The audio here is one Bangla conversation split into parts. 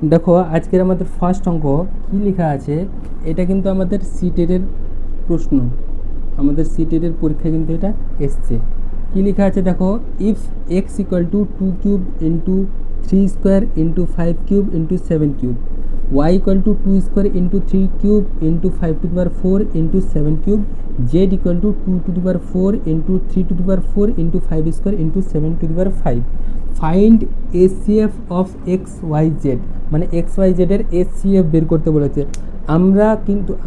দেখো আজকের আমাদের ফার্স্ট অঙ্ক কি লেখা আছে, এটা কিন্তু আমাদের সিটেটের প্রশ্ন, আমাদের সিটেটের পরীক্ষায় কিন্তু এটা এসছে। কি লেখা আছে দেখো, if x equal to 2³ into 3² into 5³ into 7³ y equal to 2² into 3³ into 5⁴ into 7³ z equal to 2⁴ into 3⁴ into 5² into 7⁵ find HCF of x y z, মানে এক্স ওয়াই জেডের এসিএফ বের করতে বলেছে।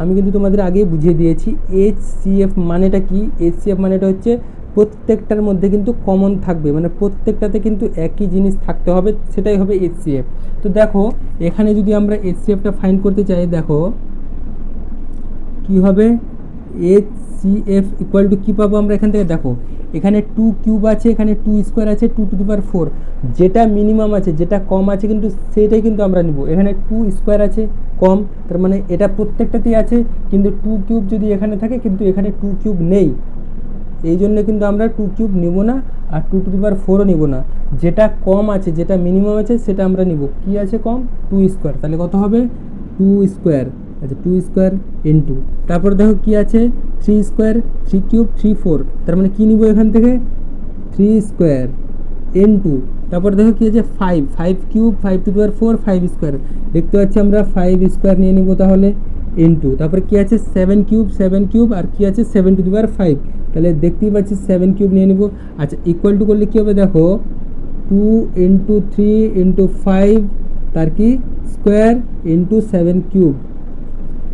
আমি কিন্তু তোমাদের আগে বুঝিয়ে দিয়েছি এইচসিএফ মানেটা কি। এইচসিএফ মানেটা হচ্ছে প্রত্যেকটার মধ্যে কিন্তু কমন থাকবে, মানে প্রত্যেকটাতে কিন্তু একই জিনিস থাকতে হবে, সেটাই হবে এইচসিএফ। তো দেখো এখানে যদি আমরা এইচসিএফটা ফাইন্ড করতে চাই, দেখো কি হবে, এইচসিএফ ইকুয়াল টু কী পাবো আমরা এখান থেকে, দেখো এখানে 2³ আছে, এখানে 2² আছে, 2⁴, যেটা মিনিমাম আছে যেটা কম আছে কিন্তু সেটাই কিন্তু আমরা নিব। এখানে 2² আছে কম, তার মানে এটা প্রত্যেকটাতেই আছে, কিন্তু 2³ যদি এখানে থাকে কিন্তু এখানে 2³ নেই, এই জন্য কিন্তু আমরা 2³ নিব না, আর 2⁴ নিব না। যেটা কম আছে যেটা মিনিমাম আছে সেটা আমরা নিব। কি আছে কম, 2², তাহলে কত হবে 2², আচ্ছা 2² ইন্টু, তারপর দেখো কি আছে 3², 3³ 3⁴, তার মানে কি নিব এখান থেকে 3² ইন্টু, তারপর দেখো কি আছে 5³ 5⁴ 5², দেখতে পাচ্ছি আমরা 5² নিয়ে নিব তাহলে, ইন্টু তারপর কি আছে 7³ আর কি আছে 7⁵, তাহলে দেখতেই পাচ্ছি 7³ নিয়ে নিব। আচ্ছা ইকুয়াল টু করলে কী হবে দেখো, 2 ইন্টু 3 ইন্টু 5 তার কি স্কোয়ার ইন্টু 7³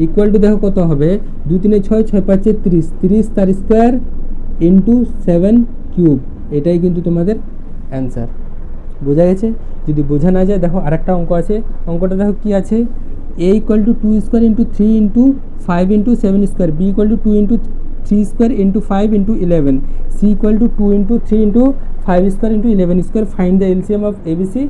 ইকুয়াল টু দেখো কত হবে, 2 3 6 6 5 30, 30 তার স্কোয়ার ইন্টু 7³, এটাই কিন্তু তোমাদের অ্যান্সার। বোঝা গেছে? যদি বোঝা না যায় দেখো আরেকটা অঙ্ক আছে, অঙ্কটা দেখো কি আছে, a equal to 2² into 3 into 5 into 7², b equal to 2 into 3² into 5 into 11, c equal to 2 into 3 into 5² into 11², find the LCM of ABC,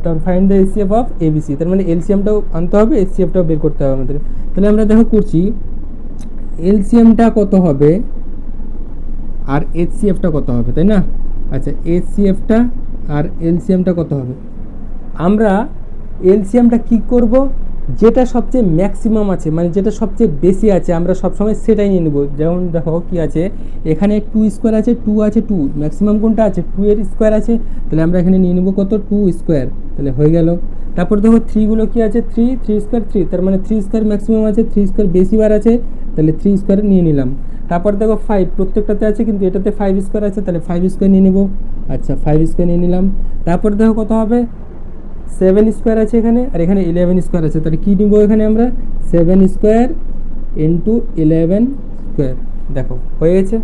তার find the HCF of ABC, তার মানে এলসিএমটাও আনতে হবে, এসিএফটাও বের করতে হবে আমাদের। তাহলে আমরা দেখো করছি, এলসিএমটা কত হবে আর এইচসিএফটা কত হবে, তাই না? আচ্ছা এইচসিএফটা আর এলসিএমটা কত হবে, আমরা এলসিএমটা কি করব, যেটা সবচেয়ে ম্যাক্সিমাম আছে, মানে যেটা সবচেয়ে বেশি আছে আমরা সবসময় সেটাই নিয়ে নেব। যেমন দেখো কি আছে, এখানে 2² আছে, 2 আছে, 2 ম্যাক্সিমাম কোনটা আছে, 2 এর স্কোয়ার আছে, তাহলে আমরা এখানে নিয়ে নেব কত 2², তাহলে হয়ে গেল। তারপর দেখো 3 গুলো কি আছে, 3² 3, তার মানে 3² ম্যাক্সিমাম আছে, 3² বেশি বার আছে, তাহলে 3² নিয়ে নিলাম। তারপর দেখো 5 প্রত্যেকটাতে আছে কিন্তু এটাতে 5² আছে, তাহলে 5² নিয়ে নেব। আচ্ছা 5² নিয়ে নিলাম। তারপর দেখো কত হবে, 7² আছে এখানে, আর এখানে 11² আছে, তাহলে কী নিব এখানে আমরা 7² ইন্টু 11², দেখো হয়ে গেছে।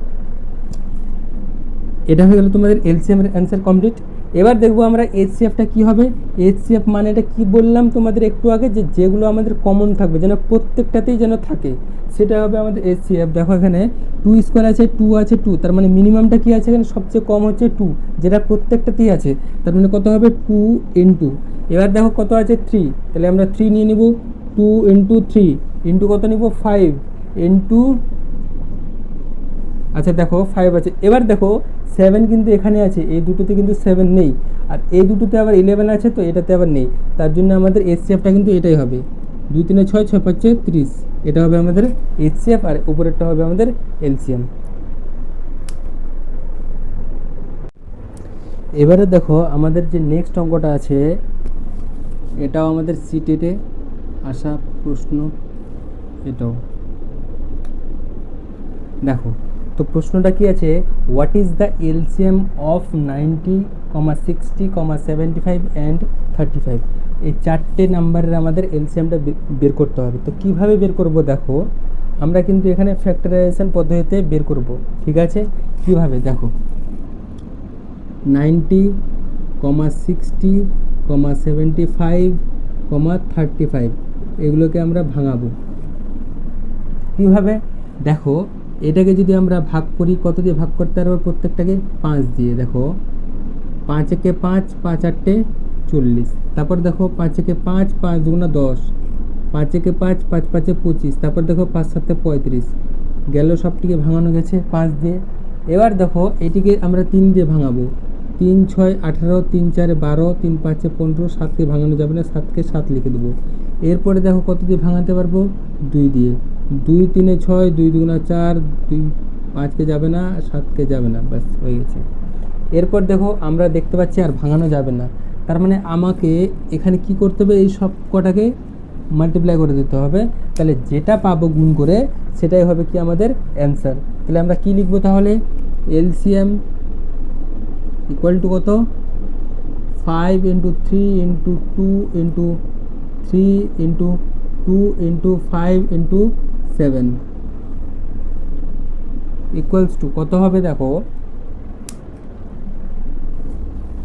এটা হয়ে গেল তোমাদের এলসিএম এর অ্যান্সার কমপ্লিট। এবার দেখবো আমরা এইচসিএফটা কী হবে। এইচসিএফ মানে এটা কী বললাম তোমাদের একটু আগে, যে যেগুলো আমাদের কমন থাকবে, যেন প্রত্যেকটাতেই যেন থাকে, সেটা হবে আমাদের এইচসিএফ। দেখো এখানে 2² আছে, 2 আছে, 2, তার মানে মিনিমামটা কী আছে এখানে, সবচেয়ে কম হচ্ছে 2, যেটা প্রত্যেকটাতেই আছে, তার মানে কত হবে 2 ইন্টু, এবার দেখো কত আছে 3, তাহলে আমরা 3 নিয়ে নিব, 2 ইন্টু 3 ইন্টু কত নিব 5 ইন্টু, আচ্ছা দেখো 5 আছে। এবার দেখো 7 কিন্তু এখানে আছে, এই দুটোতে কিন্তু 7 নেই, আর এই দুটোতে আবার 11 আছে, তো এটাতে আবার নেই, তার জন্য আমাদের এইচসিএফটা কিন্তু এটাই হবে, 2 3 6 6 5 30, এটা হবে আমাদের এইচসিএফ, আর উপরেরটা হবে আমাদের এলসিএম। এবারে দেখো আমাদের যে নেক্সট অঙ্কটা আছে, এটাও আমাদের সিটেটে আসা প্রশ্ন, এটাও দেখো। তো প্রশ্নটা কি আছে, what is the LCM of 90, 60, 75 and 35, এই চারটে নাম্বারের আমাদের এলসিএমটা বের করতে হবে। তো কিভাবে বের করব, দেখো আমরা কিন্তু এখানে ফ্যাক্টরাইজেশন পদ্ধতিতে বের করব, ঠিক আছে? কিভাবে দেখো, 90, 60, 75, 35, এগুলোকে আমরা ভাঙাবো। কীভাবে দেখো, এটাকে যদি আমরা ভাগ করি, কত দিয়ে ভাগ করতে পারবো, প্রত্যেকটাকে 5 দিয়ে, দেখো 5 একে 5, 5 8 40, তারপর দেখো 5 একে 5, 5 দুগুণা 10, 5 একে 5, 5 5 25, তারপর দেখো 5 7 35, গেল সবটিকে ভাঙানো গেছে 5 দিয়ে। এবার দেখো এটিকে আমরা 3 দিয়ে ভাঙাবো, তিন ছয় 18, তিন চারে 12, তিন পাঁচে 15, 7কে ভাঙানো যাবে না, 7কে 7 লিখে দেবো। এরপরে দেখো কত দিয়ে ভাঙাতে পারবো, 2 দিয়ে। 2 3 6, 2 2 4, 2 5কে যাবে না, 7কে যাবে না, ব্যাস হয়ে গেছে। এরপর দেখো আমরা দেখতে পাচ্ছি আর ভাঙানো যাবে না, তার মানে আমাকে এখানে কি করতে হবে, এই সব কটাকে মাল্টিপ্লাই করে দিতে হবে। তাহলে যেটা পাবো গুণ করে সেটাই হবে কি আমাদের অ্যান্সার। তাহলে আমরা কি লিখবো তাহলে, এলসিএম ইকুয়াল টু কত, 5 × 3 × 2 × 3 × 2 × 5 × 7 ইকুয়ালস টু কত হবে দেখো,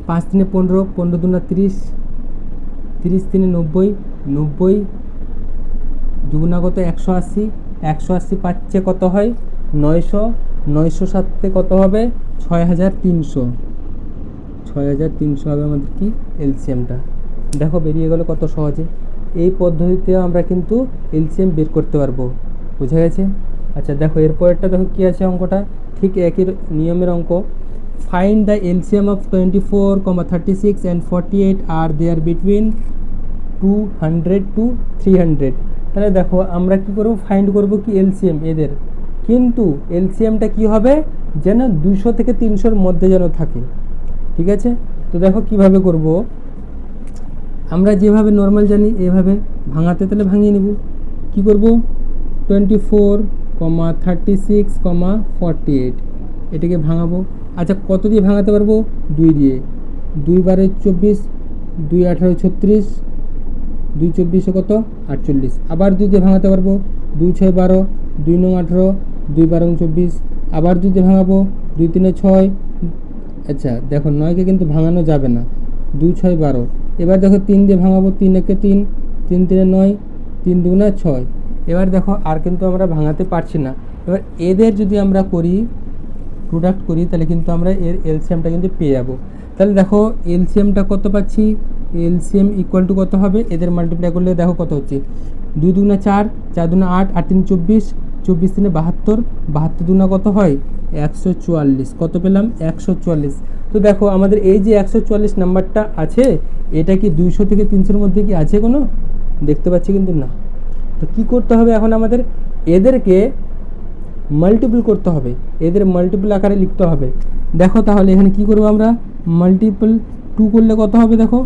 5 3 15, 15 2 30, 30 3 90, 90 দুগুণা কত 180, 180 পাচ্ছে কত হয় 900, 900 সাথে কত হবে 6300, 6300 হবে আমাদের কি এলসিএমটা। দেখো বেরিয়ে গেল কত সহজে। এই পদ্ধতিতে আমরা কিন্তু এলসিএম বের করতে পারবো, বুঝা গেছে। আচ্ছা দেখো এরপরেরটা দেখো কী আছে অঙ্কটা, ঠিক একই নিয়মের অঙ্ক। Find the LCM of 24, 36 and 48 আর দেয়ার বিটুইন 200 to 300। তাহলে দেখো আমরা কি করব, ফাইন্ড করব কি এলসিএম এদের, কিন্তু এলসিএমটা কি হবে যেন 200 থেকে 300-র মধ্যে যেন থাকে, ঠিক আছে। তো দেখো কিভাবে করব, আমরা যেভাবে নর্মাল জানি এভাবে ভাঙাতে, তাহলে ভাঙিয়ে নেব। কি করব, 24, 36, 48 এটাকে ভাঙাবো। আচ্ছা কত দিয়ে ভাঙাতে পারবো, 2 দিয়ে। 2 12 24, 2 18 36, 2 24 কত 48। আবার 2 দিয়ে ভাঙাতে পারবো, 2 6 12, 2 9 18, 2 12 24। আবার 2 দিয়ে ভাঙাবো, 2 3 6। আচ্ছা দেখো 9কে কিন্তু ভাঙানো যাবে না, 2 6 12। এবার দেখো 3 দিয়ে ভাঙাবো, 3 1 3, 3 3 9, 3 2 6। এবার দেখো আর কিন্তু আমরা ভাঙাতে পারছি না। এবার এদের যদি আমরা করি, প্রোডাক্ট করি, তাহলে কিন্তু আমরা এর এলসিএমটা কিন্তু পেয়ে যাবো। তাহলে দেখো এলসিএমটা কত পাচ্ছি, এলসিএম ইকুয়াল টু কত হবে, এদের মাল্টিপ্লাই করলে দেখো কত হচ্ছে, 2 2 4, 4 2 8, 8 3 24, 24 3 72, 72 2 কত হয় 144। কত পেলাম 144। তো দেখো আমাদের এই যে 144 নাম্বারটা আছে, এটা কি 200 থেকে 300-র মধ্যে কি আছে কোনো, দেখতে পাচ্ছি কিন্তু না। তো কি করতে হবে এখন, আমাদের এদেরকে মাল্টিপল করতে হবে, এদের মাল্টিপল আকারে লিখতে হবে। দেখো তাহলে এখানে কি করবো আমরা, মাল্টিপল 2 করলে কত হবে দেখো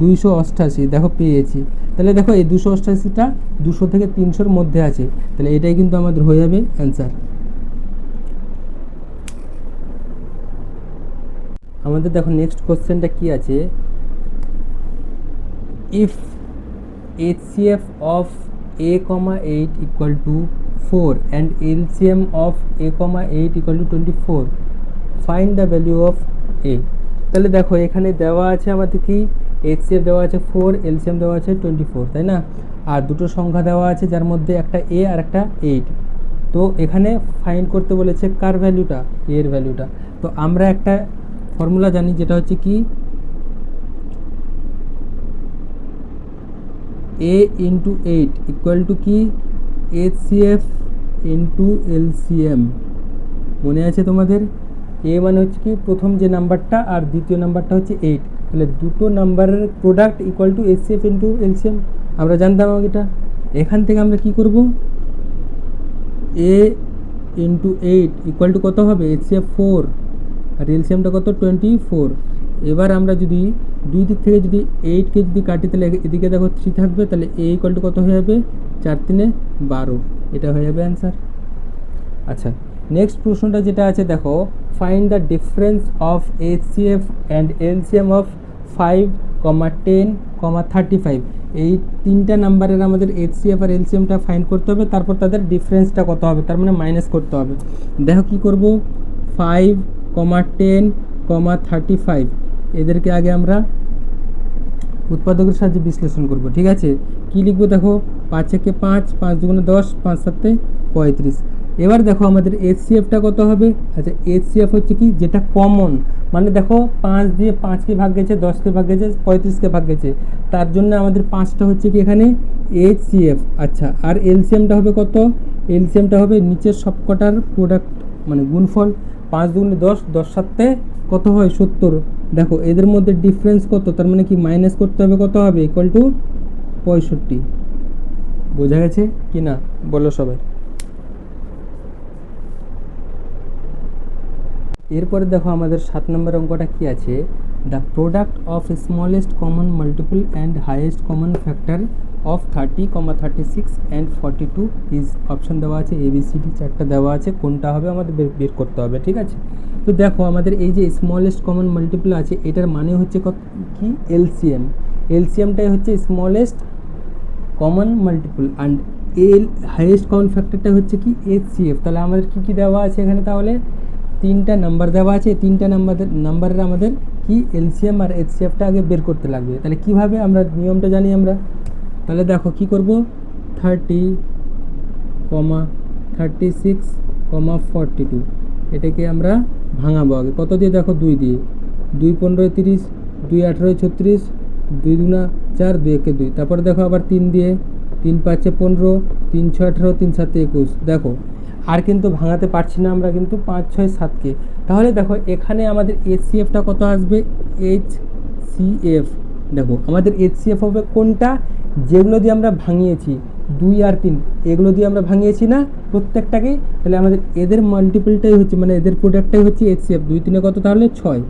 288, দেখো পেয়েছি। তাহলে দেখো এই 288টা 200 থেকে 300-র মধ্যে আছে, তাহলে এটাই কিন্তু আমাদের হয়ে যাবে অ্যান্সার। আমাদের দেখো নেক্সট কোশ্চেনটা কি আছে, if HCF of a,8 equal to 4 and LCM of a,8 equal to 24, find the value of a। তাহলে দেখো এখানে দেওয়া আছে আমাদের কি, HCF দেওয়া আছে 4, LCM দেওয়া আছে 24, তাই না। আর দুটো সংখ্যা দেওয়া আছে যার মধ্যে একটা a আর একটা 8। তো এখানে ফাইন্ড করতে বলেছে কার ভ্যালুটা, এর ভ্যালুটা। তো আমরা একটা ফর্মুলা জানি, যেটা হচ্ছে কি a into 8 ইকুয়াল টু কি HCF ইন্টু LCM। মনে আছে তোমাদের, a মানে হচ্ছে কি প্রথম যে নাম্বারটা আর দ্বিতীয় নাম্বারটা হচ্ছে 8, তাহলে দুটো নাম্বারের product equal to HCF into LCM। আমরা জানতাম এটা। এখান থেকে আমরা কি করব, a ইন্টু 8 ইকুয়াল টু কত হবে HCF 4 আর LCMটা কত 24। এবার আমরা যদি দুই দিক থেকে যদি 8কে যদি কাটি, তাহলে এদিকে দেখো 3 থাকবে, তাহলে a ইকুয়াল টু কত হয়ে যাবে 4 3 12, এটা হয়ে যাবে অ্যান্সার। আচ্ছা নেক্সট প্রশ্নটা যেটা আছে দেখো, find the difference of HCF and LCM of 5, 10, 35। এই তিনটা নাম্বারের আমাদের HCF আর LCMটা ফাইন্ড করতে হবে, তারপর তাদের ডিফারেন্সটা কত হবে, তার মানে মাইনাস করতে হবে। দেখো কি করব, 5, 10, 35 এদেরকে আগে আমরা উৎপাদকের সাহায্যে বিশ্লেষণ করব, ঠিক আছে। কি লিখবো দেখো, 5 একে 5, 5 দুগুণে 10, 5 7 35। এবার দেখো আমাদের HCFটা কত হবে। আচ্ছা HCF হচ্ছে কি যেটা কমন, মানে দেখো 5 দিয়ে 5কে ভাগ গেছে, 10কে ভাগ গেছে, 35কে ভাগ গেছে, তার জন্য আমাদের 5টা হচ্ছে কি এখানে HCF। আচ্ছা আর LCMটা হবে কত, LCMটা হবে নিচের সবকটার প্রোডাক্ট মানে গুণফল, 5 দুগুণে 10, 10 7 কত হয় 70। দেখো এদের মধ্যে ডিফারেন্স কত, তার মানে কি মাইনাস করতে হবে, কত হবে ইকুয়াল টু 65। বোঝা গেছে কি না বলো সবাই। এরপরে দেখো আমাদের 7 নম্বর অঙ্কটা কি আছে, the product of smallest common multiple and highest common factor of 30, 36 and 42 is, option দেওয়া আছে ABCD চারটা দেওয়া আছে, কোনটা হবে আমাদের বের করতে হবে, ঠিক আছে। তো দেখো আমাদের এই যে স্মলেস্ট কমন মাল্টিপল আছে, এটার মানে হচ্ছে কি এলসিএম, এলসিএমটাই হচ্ছে smallest common multiple and highest common ফ্যাক্টরটা হচ্ছে কি HCF। তাহলে আমাদের কি কি দেওয়া আছে এখানে, তাহলে 3টা নাম্বার দেওয়া আছে, 3টা নাম্বারের আমাদের কি এলসিএম আর HCFটা আগে বের করতে লাগবে। তাহলে কিভাবে, আমরা নিয়মটা জানি আমরা, তাহলে দেখো কি করব, 30, 36, 42 এটাকে আমরা ভাঙাবো আগে, কত দিয়ে, দেখো 2 দিয়ে, 2 15 30, 2 18 36, 2 দুনা 4, 2 একে 2, তারপরে দেখো আবার 3 দিয়ে, 3 5 15, 3 6 18, 3 7 21, দেখো আর কিন্তু ভাঙাতে পারছি না আমরা কিন্তু 5 6 7কে। তাহলে দেখো এখানে আমাদের HCFটা কত আসবে, HCF, দেখো আমাদের HCF হবে কোনটা, যেগুলো দিয়ে আমরা ভাঙিয়েছি 2 আর 3, এগুলো দিয়ে আমরা ভাঙিয়েছি না প্রত্যেকটাকেই, তাহলে আমাদের এদের মাল্টিপলটাই হচ্ছে, মানে এদের প্রোডাক্টটাই হচ্ছে HCF। 2 3 কত, তাহলে 6,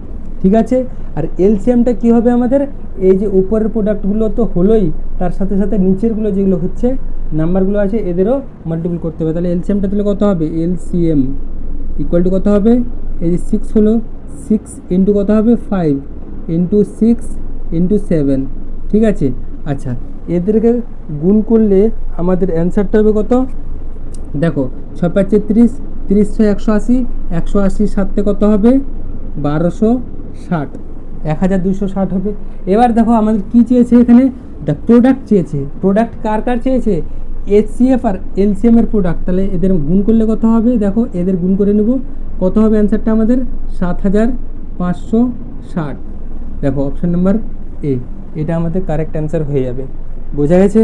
ঠিক আছে। আর এলসিএমটা কি হবে আমাদের, এই যে উপরের প্রোডাক্টগুলো তো হলোই, তার সাথে সাথে নিচেরগুলো যেগুলো হচ্ছে নাম্বারগুলো আছে এদেরও মাল্টিপল করতে হবে। তাহলে এলসিএমটা তাহলে কত হবে, এলসিএম ইকুয়াল টু কত হবে, এই যে 6 হলো, 6 ইন্টু কত হবে, 5 ইন্টু 6 ইন্টু 7, ঠিক আছে। আচ্ছা এদেরকে গুণ করলে আমাদের অ্যান্সারটা হবে কত, দেখো 6 5 30, 30 6 180, 180 7তে কত হবে, 1260, 1260 হবে। এবার দেখো আমাদের কি চেয়েছে এখানে, দ্য প্রোডাক্ট চেয়েছে, প্রোডাক্ট কার কার চেয়েছে, HCF আর LCM এর প্রোডাক্ট। তাহলে এদের গুণ করলে কত হবে, দেখো এদের গুণ করে নেব, কত হবে অ্যান্সারটা আমাদের 7560। দেখো অপশান নাম্বার A, এটা আমাদের কারেক্ট অ্যান্সার হয়ে যাবে। বোঝা গেছে।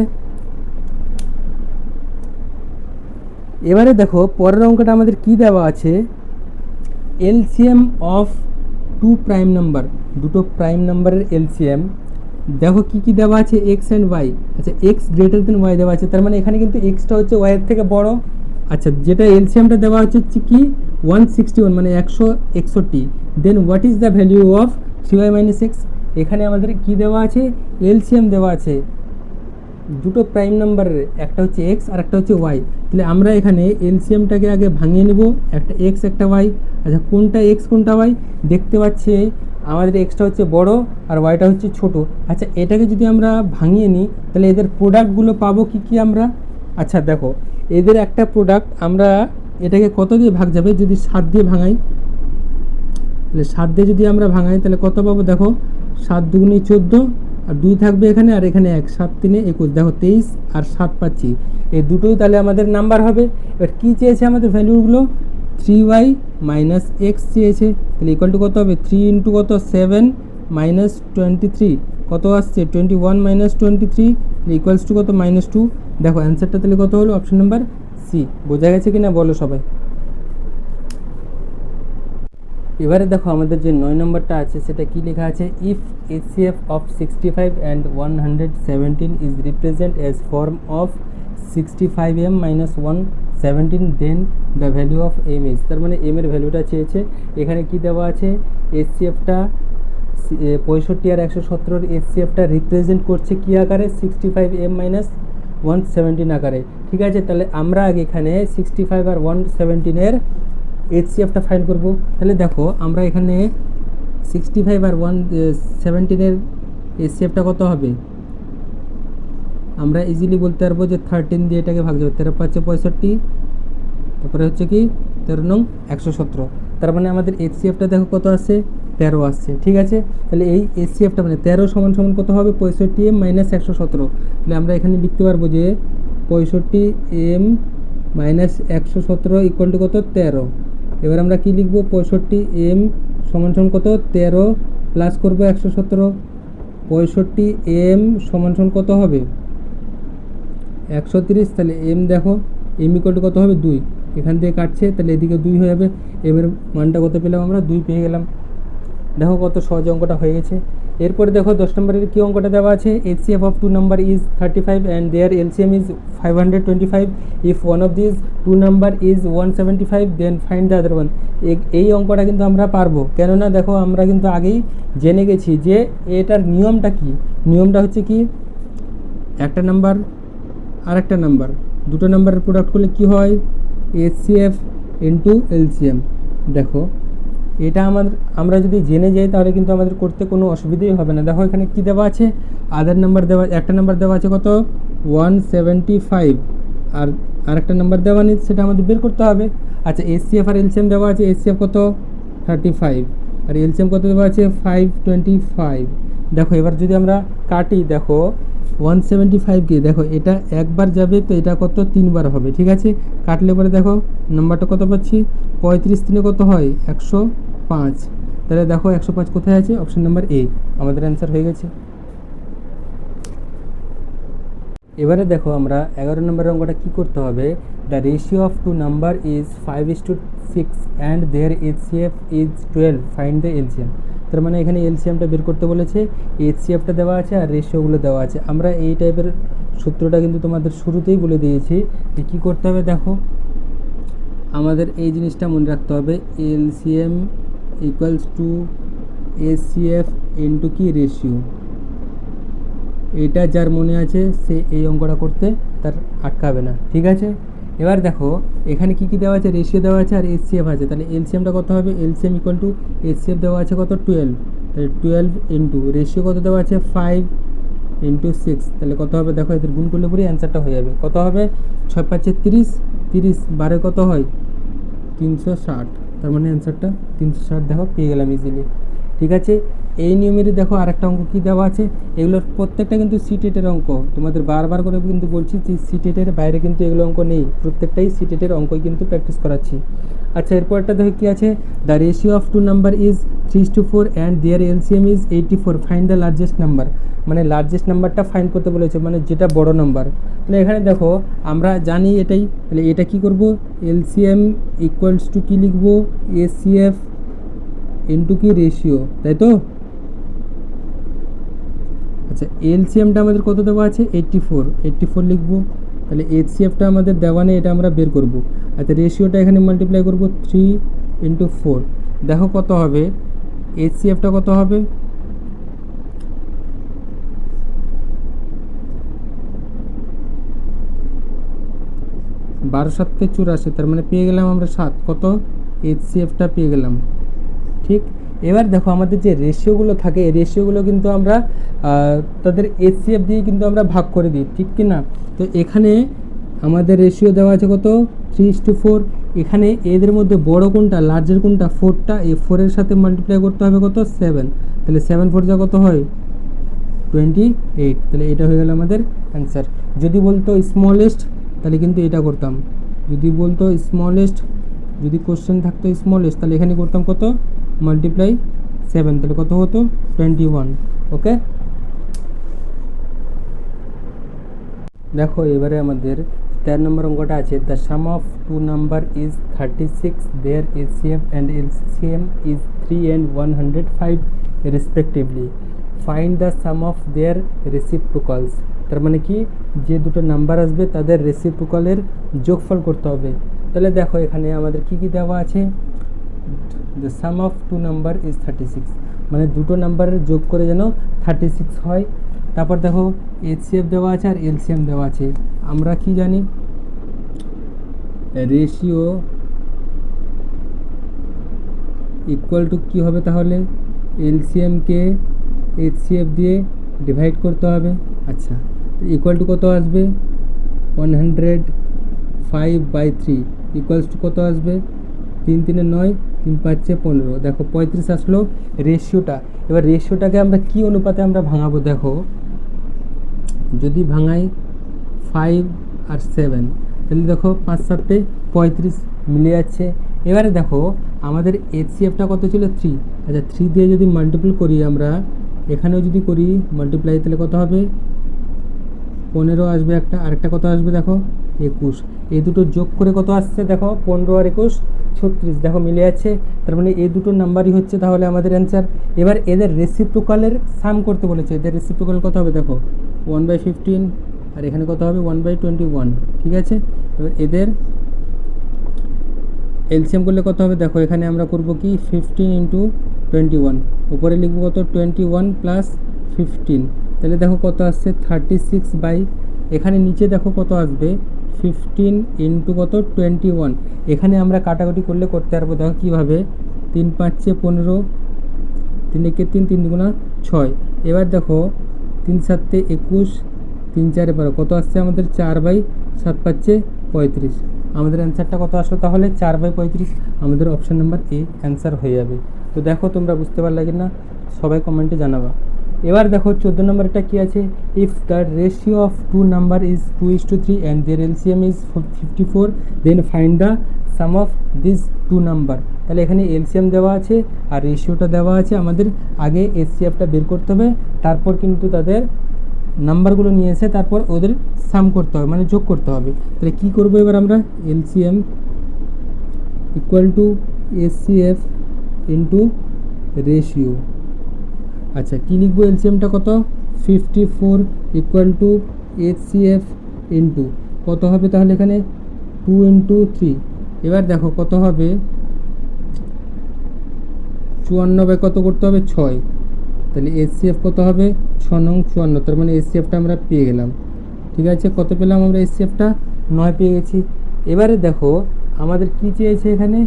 এবারে দেখো পরের অঙ্কটা আমাদের কি দেওয়া আছে, এলসিএম অফ 2 প্রাইম নাম্বার, দুটো প্রাইম নাম্বারের এলসিএম। দেখো কি কি দেওয়া আছে, এক্স অ্যান্ড ওয়াই। আচ্ছা এক্স গ্রেটার দেন ওয়াই দেওয়া আছে, তার মানে এখানে কিন্তু এক্সটা হচ্ছে ওয়াইয়ের থেকে বড়। আচ্ছা যেটা এলসিএমটা দেওয়া হচ্ছে কি 161, মানে 161। Then what is the value of 3y minus x, এখানে আমাদের কি দেওয়া আছে, এলসিএম দেওয়া আছে দুটো প্রাইম নাম্বারের, একটা হচ্ছে এক্স আর একটা হচ্ছে ওয়াই। তাহলে আমরা এখানে এলসিএমটাকে আগে ভাঙিয়ে নেব, একটা এক্স একটা ওয়াই। আচ্ছা কোনটা এক্স কোনটা ওয়াই, দেখতে পাচ্ছি আমাদের এক্সটা হচ্ছে বড় আর ওয়াইটা হচ্ছে ছোট। আচ্ছা এটাকে যদি আমরা ভাঙিয়ে নিই তাহলে এদের প্রোডাক্টগুলো পাবো কি কি আমরা। আচ্ছা দেখো এদের একটা প্রোডাক্ট আমরা, এটাকে কত দিয়ে ভাগ যাবে, যদি 7 দিয়ে ভাঙাই, তাহলে 7 দিয়ে যদি আমরা ভাঙাই তাহলে কত পাবো, দেখো 7 দুগুণে 14, আর 2 থাকবে এখানে, আর এখানে 1, 7 3 21, দেখো 23 আর 7 পাচ্ছি, এই দুটোই তাহলে আমাদের নাম্বার হবে। এবার কী চেয়েছে আমাদের ভ্যালুগুলো, 3y মাইনাস এক্স চেয়েছে, তাহলে ইকুয়াল টু কত হবে, 3 ইন্টু কত 7 মাইনাস 23, কত আসছে 21 মাইনাস 23, ইকুয়ালস টু কত -2। দেখো অ্যান্সারটা তাহলে কত হলো, অপশন নাম্বার সি। বোঝা গেছে কি না বলো সবাই। এবারে দেখো আমাদের যে 9 নম্বরটা আছে সেটা কি লেখা আছে, if HCF of 65 and 117 is represent as form of 65m minus 117 then the value of m is, তার মানে এম এর ভ্যালুটা চেয়েছে। এখানে কি দেওয়া আছে, HCFটা 65 আর 117 HCFটা রিপ্রেজেন্ট করছে কি আকারে, 65m মাইনাস 117 আকারে, ঠিক আছে। তাহলে আমরা আগে এখানে 65 আর 117 HCFটা ফাইন্ড করব। তাহলে দেখো আমরা এখানে 65 আর 117 HCFটা কত হবে, আমরা ইজিলি বলতে পারবো যে 13 দিয়ে এটাকে ভাগ যাবে, 13 5 65, তারপরে হচ্ছে কি 13 নং 117, তার মানে আমাদের HCFটা দেখো কত আসছে, 13 আসছে, ঠিক আছে। তাহলে এই HCFটা মানে 13 সমান সমান কত হবে, 65m মাইনাস 117। তাহলে আমরা এখানে লিখতে পারবো যে 65m মাইনাস 117 ইকুয়াল টু কত, 13। এবার আমরা কি লিখবো, 65m সমান সমান কত, 13 প্লাস করবো 117, 65m সমান সমান কত হবে, 130। তাহলে m দেখো m ইকুয়াল টু কত হবে, 2, এখান থেকে কাটছে তাহলে এদিকে 2 হয়ে যাবে, m এর মানটা কত পেলাম আমরা, 2 পেয়ে গেলাম। দেখো কত সহজ অঙ্কটা হয়ে গেছে। এরপরে দেখো 10 নম্বরের কি অঙ্কটা দেওয়া আছে, HCF of 2 number is 35 and their LCM is 525, if one of this 2 number is 175 then find the other one. এই অঙ্কটা কিন্তু আমরা পারবো, কেননা দেখো আমরা কিন্তু আগেই জেনে গেছি যে এটার নিয়মটা কি। নিয়মটা হচ্ছে কি, একটা নাম্বার আর একটা নাম্বার, দুটো নাম্বারের প্রোডাক্ট করলে কি হয়, HCF ইন্টু LCM। দেখো এটা আমরা যদি জেনে যাই তাহলে কিন্তু আমাদের করতে কোনো অসুবিধাই হবে না। দেখো এখানে কি দেওয়া আছে, আদার নাম্বার দেওয়া, একটা নাম্বার দেওয়া আছে কত 175, আর আরেকটা নাম্বার দেওয়া নেই, সেটা আমাদের বের করতে হবে। আচ্ছা HCF আর LCM দেওয়া আছে, HCF কত 35 আর LCM কত দেওয়া আছে 525। দেখো এবার যদি আমরা কাটি, দেখো 175কে দেখো এটা একবার যাবে তো এটা কত 3বার হবে, ঠিক আছে। কাটলে পরে দেখো নাম্বারটা কত পাচ্ছি, 35 3 কত হয় 105। তাহলে দেখো 105 কোথায় আছে, অপশন নাম্বার এ আমাদের অ্যান্সার হয়ে গেছে। এবারে দেখো আমরা 11 নম্বরের অঙ্কটা কী করতে হবে, the ratio of 2 number is 5:6 and their HCF is 12, find the LCM। তার মানে এখানে LCMটা বের করতে বলেছে, HCFটা দেওয়া আছে আর রেশিওগুলো দেওয়া আছে। আমরা এই টাইপের সূত্রটা কিন্তু তোমাদের শুরুতেই বলে দিয়েছি যে কী করতে হবে। দেখো আমাদের এই জিনিসটা মনে রাখতে হবে, LCM equals to HCF into কি রেশিও। এটা যার মনে আছে সে এই অঙ্কটা করতে তার আটকাবে না, ঠিক আছে। এবার দেখো এখানে কি কি দেওয়া আছে, রেশিও দেওয়া আছে আর HCF আছে, তাহলে LCMটা কত হবে, LCM ইকুয়াল টু HCF দেওয়া আছে কত 12, তাহলে 12 ইন্টু রেশিও কত দেওয়া আছে 5 ইন্টু 6, তাহলে কত হবে, দেখো এদের গুণ করলে পুরো অ্যান্সারটা হয়ে যাবে। কত হবে 6 5 30, 30 12 কত হয় 360, তার মানে অ্যান্সারটা 360 দেখো পেয়ে গেলাম ইজিলি, ঠিক আছে। এই নিয়মেরই দেখো আরেকটা অঙ্ক কী দেওয়া আছে, এগুলোর প্রত্যেকটা কিন্তু সিটেটের অঙ্ক, তোমাদের বারবার করে কিন্তু বলছি যে সিটেটের বাইরে কিন্তু এগুলো অঙ্ক নেই, প্রত্যেকটাই সিটেটের অঙ্কই কিন্তু প্র্যাকটিস করাচ্ছি। আচ্ছা এরপরটা দেখো কী আছে, the ratio of 2 number is 3:4 and their LCM is 84, find the largest number. মানে লার্জেস্ট নাম্বারটা ফাইন্ড করতে বলেছে, মানে যেটা বড় নাম্বার। তাহলে এখানে দেখো আমরা জানি এটাই, তাহলে এটা কি করব, LCM ইকুয়ালস টু কী লিখবো, HCF ইন্টু কি রেশিও, তাই তো। আচ্ছা LCMটা আমাদের কত দেওয়া আছে 84 লিখবো, তাহলে HCFটা আমাদের দেওয়া নেই, এটা আমরা বের করব। আচ্ছা রেশিওটা এখানে মাল্টিপ্লাই করব 3 ইন্টু 4, দেখো কত হবে, HCFটা কত হবে 12 7 84, তার মানে পেয়ে গেলাম আমরা 7, কত HCFটা পেয়ে গেলাম, ঠিক। এবার দেখো আমাদের যে রেশিওগুলো থাকে এই রেশিওগুলো কিন্তু আমরা তাদের HCF দিয়ে কিন্তু আমরা ভাগ করে দিই, ঠিক কি না। তো এখানে আমাদের রেশিও দেওয়া আছে কত 3:4, এখানে এদের মধ্যে বড় কোনটা, লার্জের কোনটা 4টা, এই 4-এর সাথে মাল্টিপ্লাই করতে হবে কত 7, তাহলে 7 4 যা কত হয় 28, তাহলে এটা হয়ে গেল আমাদের অ্যান্সার। যদি বলতো স্মলেস্ট তাহলে কিন্তু এটা করতাম, যদি বলতো স্মলেস্ট, যদি কোশ্চেন থাকতো স্মলেস্ট তাহলে এখানে করতাম কত মাল্টিপ্লাই 7, তাহলে কত হতো 21, ওকে। দেখো এবারে আমাদের 13 নম্বর অঙ্কটা আছে, the sum of 2 number is 36, their HCF and LCM is 3 and 105 respectively, find the sum of their reciprocals. তার মানে কি, যে দুটো নাম্বার আসবে তাদের রেসিপ্রোকালের যোগফল করতে হবে। তাহলে দেখো এখানে আমাদের কি কি দেওয়া আছে, the sum of 2 number is 36, মানে দুটো নাম্বারের যোগ করে যেন 36 হয়। তারপর দেখো HCF দেওয়া আছে আর LCM দেওয়া আছে, আমরা কি জানি রেশিও ইকুয়াল টু কী হবে, তাহলে LCMকে HCF দিয়ে ডিভাইড করতে হবে। আচ্ছা ইকুয়াল টু কত আসবে 105/3 ইকুয়ালস টু কত আসবে 3 3 9, 3 5 15, দেখো 35 আসলো রেশিওটা। এবার রেশিওটাকে আমরা কি অনুপাতে আমরা ভাঙাবো, দেখো যদি ভাঙাই 5 আর 7, তাহলে দেখো 5 7 35 মিলে যাচ্ছে। এবারে দেখো আমাদের HCFটা কত ছিল 3, আচ্ছা 3 দিয়ে যদি মাল্টিপ্লাই করি আমরা, এখানেও যদি করি মাল্টিপ্লাই, তাহলে কত হবে 15 আসবে একটা, আরেকটা কত আসবে দেখো 21, এই দুটো যোগ করে কত আসছে দেখো 15 আর 21 36, দেখো মিলে যাচ্ছে। তার মানে এই দুটো নাম্বারই হচ্ছে তাহলে আমাদের অ্যান্সার। এবার এদের রেসিপ্রোকালের সাম করতে বলেছে, এদের রেসিপ্রোকাল কত হবে দেখো 1/15 আর এখানে কত হবে 1/21, ঠিক আছে। এবার এদের এলসিএম করলে কত হবে দেখো, এখানে আমরা করব কি 15 × 21, উপরে লিখব কত 21 + 15, তাহলে দেখো কত আসছে 36 এখানে নিচে দেখো কত আসবে 15 × কত 21, এখানে আমরা কাটাকুটি করলে করতে পারবো দেখো কীভাবে, 3 × 5 = 15, 3 × 3 3 × 6, এবার দেখো 3 × 7 = 21, 3 × 4 = 12, কত আসছে আমাদের 4/7 = 35, আমাদের অ্যান্সারটা কত আসলো তাহলে 4/35, আমাদের অপশান নাম্বার এ অ্যান্সার হয়ে যাবে। তো দেখো তোমরা বুঝতে পারলে কি না, সবাই কমেন্টে জানাবা। এবার দেখো 14 নম্বরটা কী আছে, if the ratio of two number is 2:3 and their LCM is 54, then find the sum of this two number. তাহলে এখানে এলসিএম দেওয়া আছে আর রেশিওটা দেওয়া আছে, আমাদের আগে এসসিএফটা বের করতে হবে, তারপর কিন্তু তাদের নাম্বারগুলো নিয়ে এসে তারপর ওদের সাম করতে হবে, মানে যোগ করতে হবে। তাহলে কী করবো এবার আমরা, LCM equal to SCF into ratio. আচ্ছা কী লিখবো, এলসিএমটা কত 54 ইকুয়াল টু এসসিএফ ইন্টু কত হবে তাহলে এখানে 2 × 3, এবার দেখো কত হবে 54 কত করতে হবে 6, তাহলে এসসিএফ কত হবে 6 নং 54, তার মানে এসসিএফটা আমরা পেয়ে গেলাম। ঠিক আছে, কত পেলাম আমরা এসসিএফটা 9 পেয়ে গেছি। এবারে দেখো আমাদের কি চেয়েছে এখানে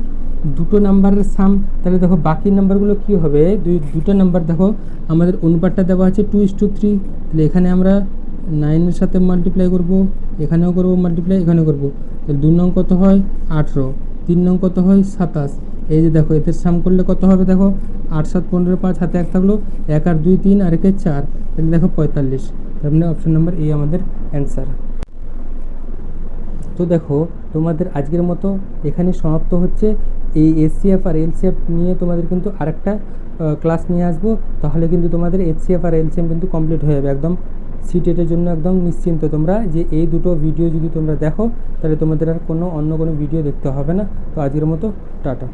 দুটো নাম্বারের সাম, তাহলে দেখো বাকি নাম্বারগুলো কি হবে, দুটো নাম্বার দেখো আমাদের অনুপাতটা দেওয়া আছে 2:3, তাহলে এখানে আমরা 9-এর সাথে মাল্টিপ্লাই করব, এখানেও করব মাল্টিপ্লাই, এখানেও করব, তাহলে 2 নং কত হয় 18, 3 নং কত হয় 27, এই যে দেখো এদের সাম করলে কত হবে দেখো 8 7 15 5 হাতে 1 থাকলো, 1 আর 2 3 আর 1 4, তাহলে দেখো 45, তার মানে অপশন নাম্বার এ আমাদের অ্যান্সার। তো দেখো তোমাদের আজকের মতো এখানে সমাপ্ত হচ্ছে। এই এসসিএফ আর এলসিএফ নিয়ে তোমাদের কিন্তু আরেকটা ক্লাস নিয়ে আসবো, তাহলে কিন্তু তোমাদের এসসিএফ আর এলসিএম কিন্তু কমপ্লিট হয়ে যাবে, একদম সিটেটের জন্য একদম নিশ্চিন্ত তোমরা, যে এই দুটো ভিডিও যদি তোমরা দেখো তাহলে তোমাদের আর অন্য কোনো ভিডিও দেখতে হবে না। তো আজকের মতো টাটা।